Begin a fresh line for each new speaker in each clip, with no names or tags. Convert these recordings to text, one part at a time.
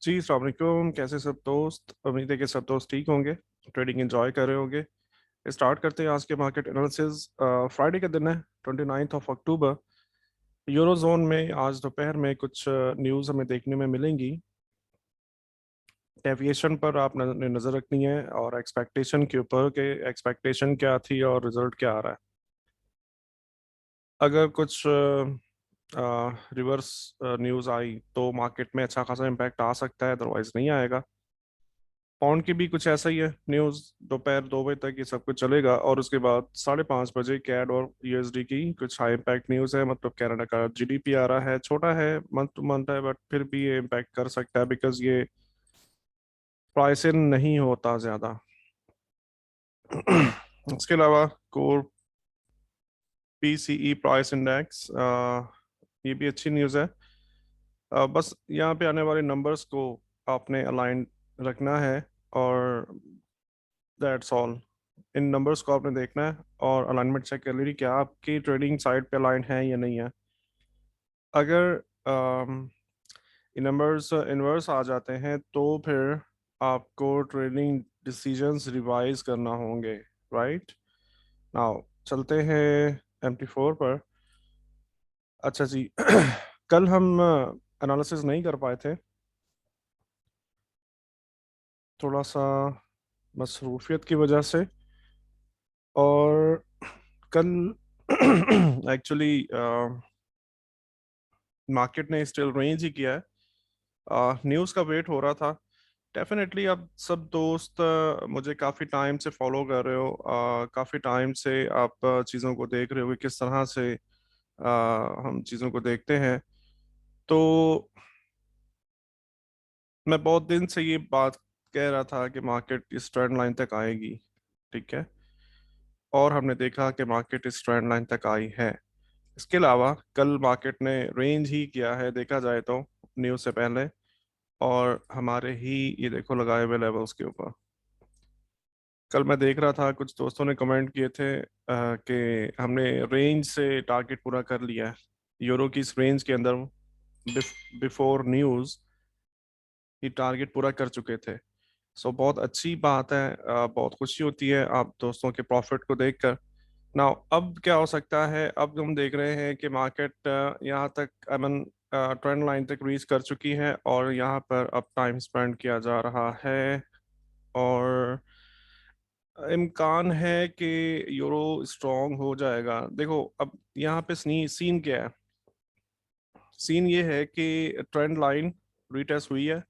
जी अस्सलाम वालेकुम। कैसे सब दोस्त? उम्मीद है कि सब दोस्त ठीक होंगे, ट्रेडिंग एंजॉय कर रहे होंगे। स्टार्ट करते हैं आज के मार्केट एनालिसिस। फ्राइडे का दिन है, 29 अक्टूबर। यूरो जोन में आज दोपहर में कुछ न्यूज़ हमें देखने में मिलेंगी। डेविएशन पर आपने नज़र रखनी है और एक्सपेक्टेशन के ऊपर के एक्सपेक्टेशन क्या थी और रिजल्ट क्या आ रहा है। अगर कुछ रिवर्स न्यूज़ आई तो मार्केट में अच्छा खासा इम्पैक्ट आ सकता है, अदरवाइज नहीं आएगा। पाउंड की भी कुछ ऐसा ही है न्यूज़। दोपहर 2 बजे तक ये सब कुछ चलेगा और उसके बाद 5:30 बजे कैड और यूएसडी की कुछ हाई इम्पैक्ट न्यूज़ है। मतलब कनाडा का जीडीपी आ रहा है, छोटा है, मंथ टू मंथ है, बट फिर भी ये इम्पैक्ट कर सकता है बिकॉज ये प्राइस इन नहीं होता ज़्यादा। इसके अलावा कोर पीसीई प्राइस इंडेक्स, ये भी अच्छी न्यूज़ है। बस यहाँ पे आने वाले नंबर्स को आपने अलाइन रखना है और दैट्स ऑल। इन नंबर्स को आपने देखना है और अलाइनमेंट चेक कर लीजिए क्या आपकी ट्रेडिंग साइड पे अलाइन है या नहीं है। अगर ये नंबर्स इनवर्स आ जाते हैं तो फिर आपको ट्रेडिंग डिसीजंस रिवाइज करना होंगे। राइट नाउ चलते हैं MT4 पर। अच्छा जी। कल हम एनालिसिस नहीं कर पाए थे, थोड़ा सा मसरूफियत की वजह से। और कल एक्चुअली मार्केट ने स्टिल रेंज ही किया है। न्यूज़ का वेट हो रहा था। डेफिनेटली अब सब दोस्त मुझे काफ़ी टाइम से फॉलो कर रहे हो, काफ़ी टाइम से आप चीज़ों को देख रहे हो कि किस तरह से हम चीज़ों को देखते हैं। तो मैं बहुत दिन से ये बात कह रहा था कि मार्केट इस ट्रेंड लाइन तक आएगी। ठीक है, और हमने देखा कि मार्केट इस ट्रेंड लाइन तक आई है। इसके अलावा कल मार्केट ने रेंज ही किया है देखा जाए तो, न्यूज़ से पहले, और हमारे ही ये देखो लगाए हुए लेवल्स के ऊपर। कल मैं देख रहा था कुछ दोस्तों ने कमेंट किए थे कि हमने रेंज से टारगेट पूरा कर लिया है। यूरो की इस रेंज के अंदर बिफोर न्यूज़ ये टारगेट पूरा कर चुके थे। सो बहुत अच्छी बात है, बहुत खुशी होती है आप दोस्तों के प्रॉफिट को देखकर। नाउ अब क्या हो सकता है, अब हम देख रहे हैं कि मार्केट यहाँ तक अमन ट्रेंड लाइन तक रीच कर चुकी है और यहाँ पर अब टाइम स्पेंड किया जा रहा है। और इम्कान है कि यूरो स्ट्रांग हो जाएगा। देखो अब यहाँ पे सीन क्या है। सीन ये है कि ट्रेंड लाइन रिटेस्ट हुई है।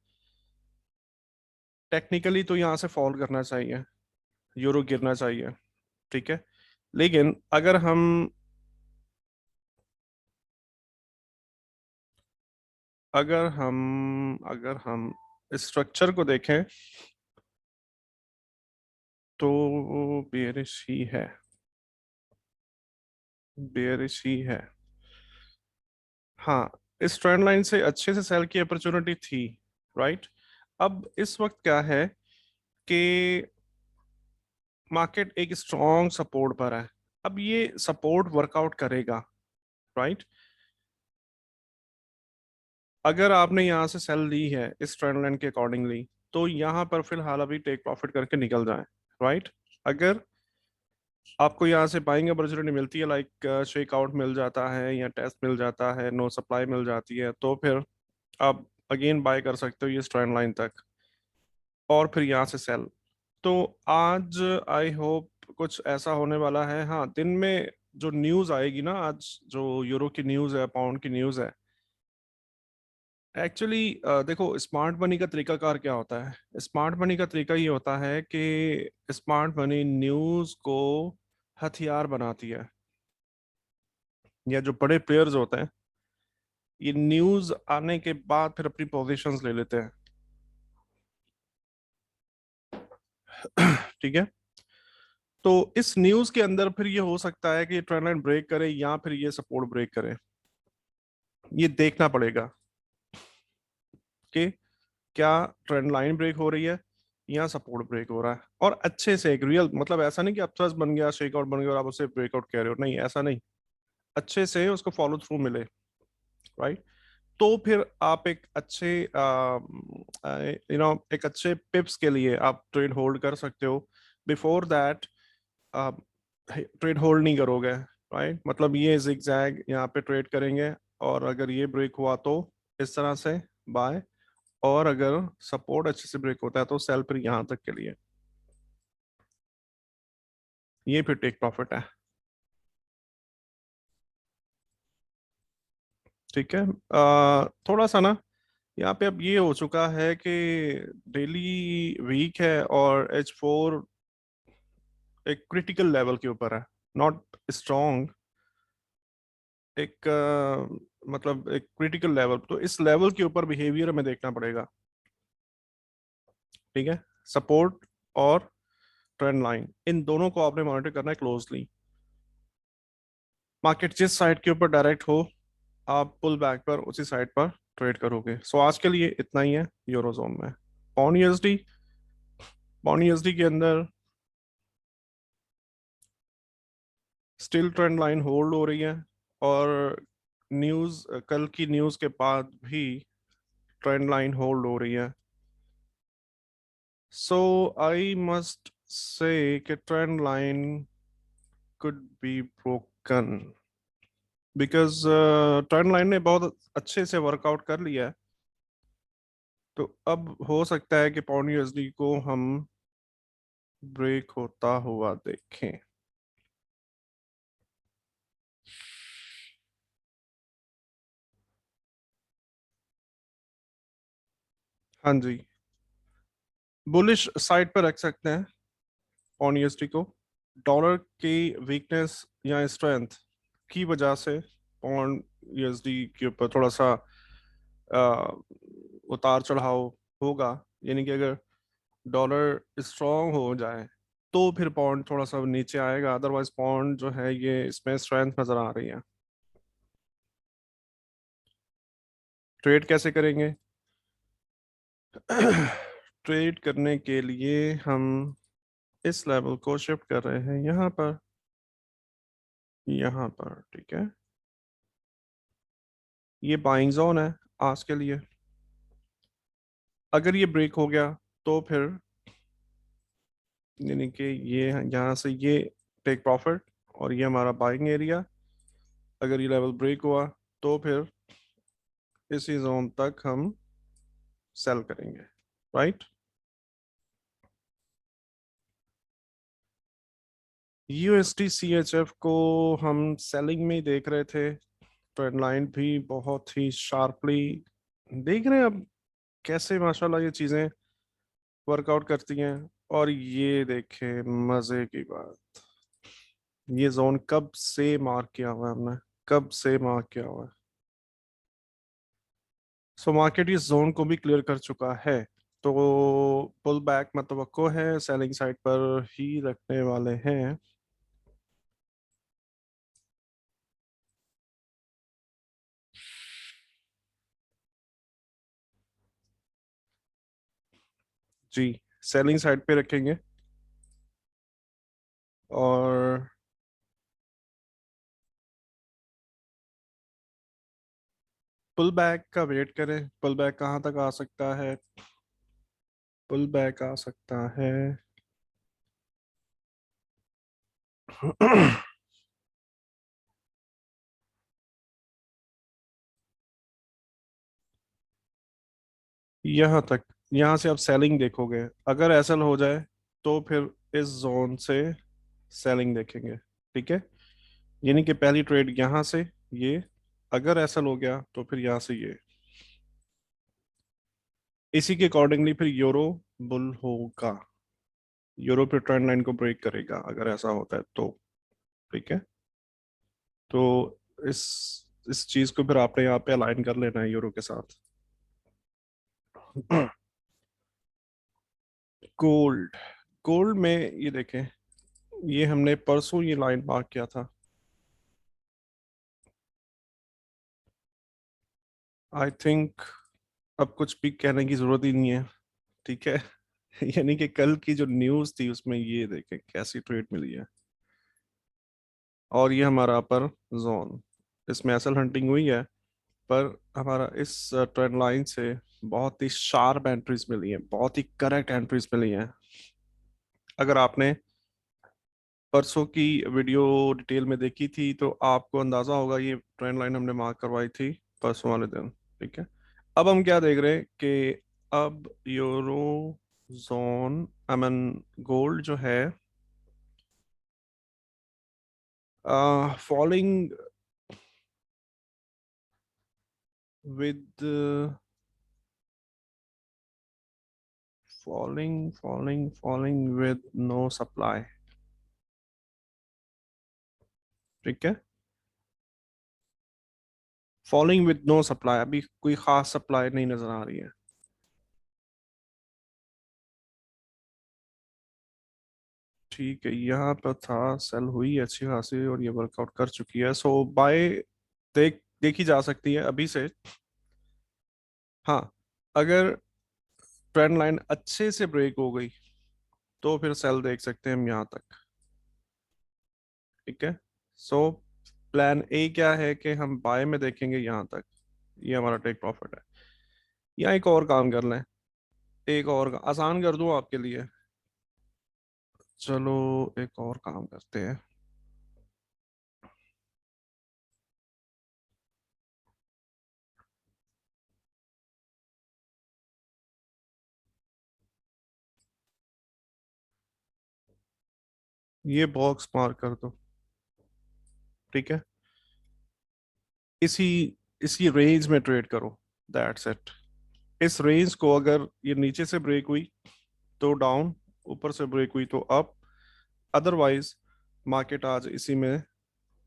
टेक्निकली तो यहाँ से फॉल करना चाहिए, यूरो गिरना चाहिए। ठीक है, लेकिन अगर हम स्ट्रक्चर को देखें तो बेयरिश ही है, बेयरिश ही है। हाँ, इस ट्रेंड लाइन से अच्छे से सेल की अपॉर्चुनिटी थी। राइट, अब इस वक्त क्या है कि मार्केट एक स्ट्रॉन्ग सपोर्ट पर है। अब ये सपोर्ट वर्कआउट करेगा। राइट, अगर आपने यहाँ से सेल ली है इस ट्रेंड लाइन के अकॉर्डिंगली तो यहाँ पर फिलहाल अभी टेक प्रॉफिट करके निकल जाए। राइट, अगर आपको यहाँ से बाइंग अपॉर्चुनिटी मिलती है, लाइक शेक आउट मिल जाता है या टेस्ट मिल जाता है, नो सप्लाई मिल जाती है, तो फिर आप अगेन बाय कर सकते हो ये ट्रेंड लाइन तक और फिर यहाँ से सेल। तो आज आई होप कुछ ऐसा होने वाला है। हाँ, दिन में जो न्यूज़ आएगी ना आज, जो यूरो की न्यूज़ है, पाउंड की न्यूज़ है, एक्चुअली देखो स्मार्ट मनी का तरीकाकार क्या होता है। स्मार्ट मनी का तरीका ये होता है कि स्मार्ट मनी न्यूज़ को हथियार बनाती है, या जो बड़े प्लेयर्स होते हैं ये न्यूज़ आने के बाद फिर अपनी पोजीशंस ले लेते हैं। ठीक है, तो इस न्यूज़ के अंदर फिर ये हो सकता है कि ये ट्रेंड लाइन ब्रेक करे या फिर ये सपोर्ट ब्रेक करे। ये देखना पड़ेगा कि क्या ट्रेंड लाइन ब्रेक हो रही है या सपोर्ट ब्रेक हो रहा है। और अच्छे से एक रियल, मतलब ऐसा नहीं कि अब थ्रस्ट बन गया, शेकआउट बन गया और आप उसे ब्रेकआउट कह रहे हो, नहीं ऐसा नहीं। अच्छे से उसको फॉलो थ्रू मिले। राइट, तो फिर आप एक अच्छे एक अच्छे पिप्स के लिए आप ट्रेड होल्ड कर सकते हो। बिफोर दैट आप ट्रेड होल्ड नहीं करोगे, राइट? मतलब ये जिगजैग यहाँ पे ट्रेड करेंगे, और अगर ये ब्रेक हुआ तो इस तरह से बाय, और अगर सपोर्ट अच्छे से ब्रेक होता है तो सेल फिर यहाँ तक के लिए, ये फिर टेक प्रॉफिट है। ठीक है। थोड़ा सा ना यहाँ पे अब ये हो चुका है कि डेली वीक है, और H4 एक क्रिटिकल लेवल के ऊपर है, नॉट स्ट्रॉन्ग, एक मतलब एक क्रिटिकल लेवल, तो इस लेवल के ऊपर बिहेवियर हमें देखना पड़ेगा। ठीक है। सपोर्ट और ट्रेंड लाइन, इन दोनों को आपने मॉनिटर करना है क्लोजली। मार्केट जिस साइड के ऊपर डायरेक्ट हो, आप पुल बैक पर उसी साइड पर ट्रेड करोगे। सो आज के लिए इतना ही है यूरोजोन में। पौंड यूएसडी, पौंड यूएसडी के अंदर स्टिल ट्रेंड लाइन होल्ड हो रही है, और न्यूज, कल की न्यूज के बाद भी ट्रेंड लाइन होल्ड हो रही है। सो आई मस्ट से कि trend line could be broken, because trend line ने बहुत अच्छे से वर्कआउट कर लिया है। तो अब हो सकता है कि पाउंड यूएसडी को हम ब्रेक होता हुआ देखें। हाँ जी, बुलिश साइड पर रख सकते हैं पाउंड यूएसडी को। डॉलर की वीकनेस या स्ट्रेंथ की वजह से पाउंड यूएसडी के ऊपर थोड़ा सा अ, उतार चढ़ाव होगा। यानी कि अगर डॉलर स्ट्रांग हो जाए तो फिर पाउंड थोड़ा सा नीचे आएगा, अदरवाइज पाउंड जो है ये इसमें स्ट्रेंथ नजर आ रही है। ट्रेड कैसे करेंगे? ट्रेड करने के लिए हम इस लेवल को शिफ्ट कर रहे हैं यहाँ पर, यहाँ पर। ठीक है, ये बाइंग जोन है आज के लिए। अगर ये ब्रेक हो गया तो फिर यानी कि ये यहाँ से ये टेक प्रॉफिट, और ये हमारा बाइंग एरिया। अगर ये लेवल ब्रेक हुआ तो फिर इसी जोन तक हम सेल करेंगे, राइट? यूएसटी सीएचएफ को हम सेलिंग में ही देख रहे थे। ट्रेंड लाइन भी बहुत ही शार्पली देख रहे हैं अब कैसे माशाल्लाह ये चीजें वर्कआउट करती हैं। और ये देखें मजे की बात, ये जोन कब से मार्क किया हुआ है हमने, कब से मार्क किया हुआ है। सो मार्केट इस जोन को भी क्लियर कर चुका है, तो पुल बैक मतवक्को है, सेलिंग साइड पर ही रखने वाले हैं। जी, सेलिंग साइड पे रखेंगे, और पुल बैक का वेट करें। पुल बैक कहाँ तक आ सकता है? पुल बैक आ सकता है यहाँ तक। यहाँ से आप सेलिंग देखोगे, अगर एसएल हो जाए तो फिर इस जोन से सेलिंग देखेंगे। ठीक है, यानी कि पहली ट्रेड यहाँ से ये, अगर एसएल हो गया तो फिर यहाँ से ये, इसी के अकॉर्डिंगली फिर यूरो बुल होगा। यूरो फिर ट्रेंड लाइन को ब्रेक करेगा अगर ऐसा होता है तो। ठीक है, तो इस इस चीज को फिर आपने यहाँ पे अलाइन कर लेना है यूरो के साथ। गोल्ड, गोल्ड में ये देखें, ये हमने परसों ये लाइन मार्क किया था। आई थिंक अब कुछ भी कहने की जरूरत ही नहीं है। ठीक है। यानी कि कल की जो न्यूज़ थी उसमें ये देखें कैसी ट्रेड मिली है, और ये हमारा अपर जोन, इसमें एसल हंटिंग हुई है। पर हमारा इस ट्रेंड लाइन से बहुत ही शार्प एंट्रीज मिली है, बहुत ही करेक्ट एंट्रीज मिली हैं। अगर आपने परसों की वीडियो डिटेल में देखी थी तो आपको अंदाजा होगा, ये ट्रेंड लाइन हमने मार्क करवाई थी परसों वाले दिन। ठीक है, अब हम क्या देख रहे हैं कि अब euro zone, I mean gold जो है, falling with falling with no supply. ठीक है, फॉलिंग विद नो सप्लाई, अभी कोई खास सप्लाई नहीं नजर आ रही है। ठीक है, यहाँ पर था, सेल हुई अच्छी खासी और ये वर्कआउट कर चुकी है, सो बाय देखी जा सकती है अभी से। हाँ, अगर ट्रेंड लाइन अच्छे से ब्रेक हो गई तो फिर सेल देख सकते हैं हम यहाँ तक। ठीक है, सो प्लान ए क्या है कि हम बाय में देखेंगे यहाँ तक, ये हमारा टेक प्रॉफिट है। या एक और काम कर लें, एक और आसान कर दूं आपके लिए। चलो एक और काम करते हैं। ये बॉक्स मार्क कर दो। ठीक है, इसी इसी रेंज में ट्रेड करो, दैट्स इट। इस रेंज को अगर ये नीचे से ब्रेक हुई तो डाउन, ऊपर से ब्रेक हुई तो अप, अदरवाइज मार्केट आज इसी में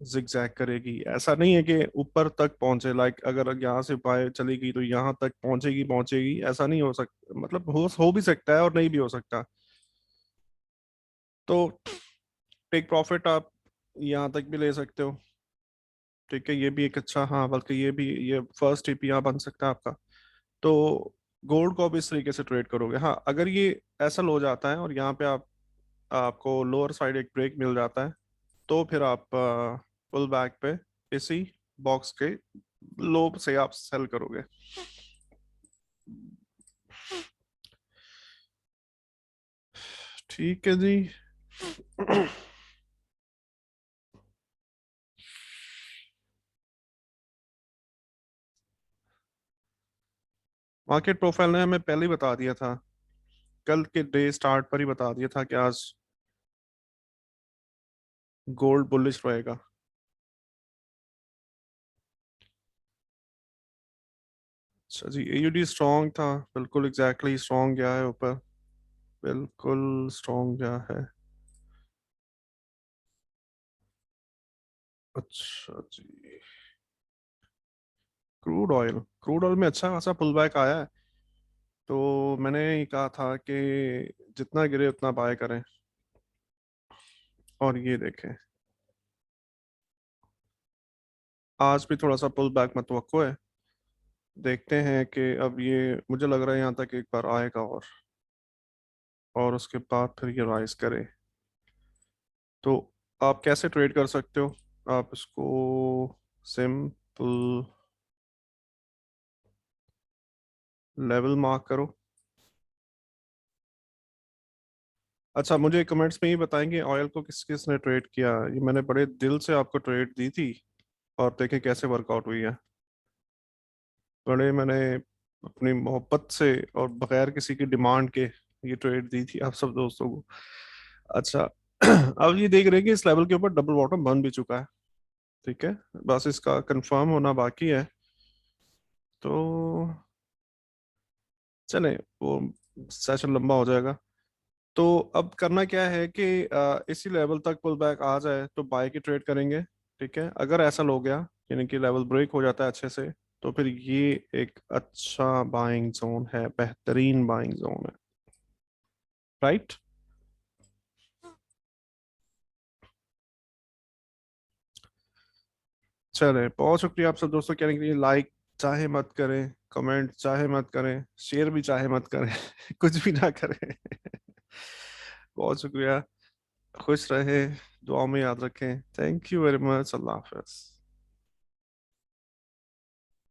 जिगजैग करेगी। ऐसा नहीं है कि ऊपर तक पहुंचे, लाइक अगर यहाँ से बाय चली गई तो यहाँ तक पहुंचेगी पहुंचेगी, ऐसा नहीं हो सकता, मतलब हो भी सकता है और नहीं भी हो सकता। तो टेक प्रॉफिट आप यहाँ तक भी ले सकते हो। ठीक है, ये भी एक अच्छा, हाँ बल्कि ये भी, ये फर्स्ट टिप यहाँ बन सकता है आपका। तो गोल्ड को आप इस तरीके से ट्रेड करोगे। हाँ, अगर ये ऐसा लो जाता है और यहाँ पे आपको लोअर साइड एक ब्रेक मिल जाता है तो फिर आप पुल बैक पे इसी बॉक्स के लो से आप सेल करोगे। ठीक है जी। मार्केट प्रोफाइल ने हमें पहले ही बता दिया था, कल के डे स्टार्ट पर ही बता दिया था कि आज गोल्ड बुलिश रहेगा। अच्छा जी, एयूडी स्ट्रॉन्ग था, बिल्कुल एग्जैक्टली स्ट्रॉन्ग गया है ऊपर, बिल्कुल स्ट्रॉन्ग गया है। अच्छा जी, क्रूड ऑयल में अच्छा खासा पुल बैक आया है, तो मैंने ही कहा था कि जितना गिरे उतना बाय करें। और ये देखें, आज भी थोड़ा सा पुल बैक मतवक्को है। देखते हैं कि अब ये, मुझे लग रहा है यहाँ तक एक बार आएगा और उसके बाद फिर ये राइज करे। तो आप कैसे ट्रेड कर सकते हो, आप इसको सिंपल लेवल मार्क करो। अच्छा, मुझे कमेंट्स में ही बताएंगे ऑयल को किस किस ने ट्रेड किया। ये मैंने बड़े दिल से आपको ट्रेड दी थी और देखें कैसे वर्कआउट हुई है। बड़े मैंने अपनी मोहब्बत से और बगैर किसी की डिमांड के ये ट्रेड दी थी आप सब दोस्तों को। अच्छा, अब ये देख रहे हैं कि इस लेवल के ऊपर डबल बॉटम बन भी चुका है। ठीक है, बस इसका कंफर्म होना बाकी है। तो चले, वो सेशन लंबा हो जाएगा। तो अब करना क्या है कि इसी लेवल तक पुल बैक आ जाए तो बाय की ट्रेड करेंगे। ठीक है, अगर ऐसा हो गया, यानी कि लेवल ब्रेक हो जाता है अच्छे से, तो फिर ये एक अच्छा बाइंग जोन है, बेहतरीन बाइंग जोन है। राइट। चले, बहुत शुक्रिया आप सब दोस्तों कहने के लिए। लाइक चाहे मत करें, कमेंट चाहे मत करें, शेयर भी चाहे मत करें, कुछ भी ना करें। बहुत शुक्रिया, खुश रहे, दुआ में याद रखें। Thank you very much, Allah Hafiz.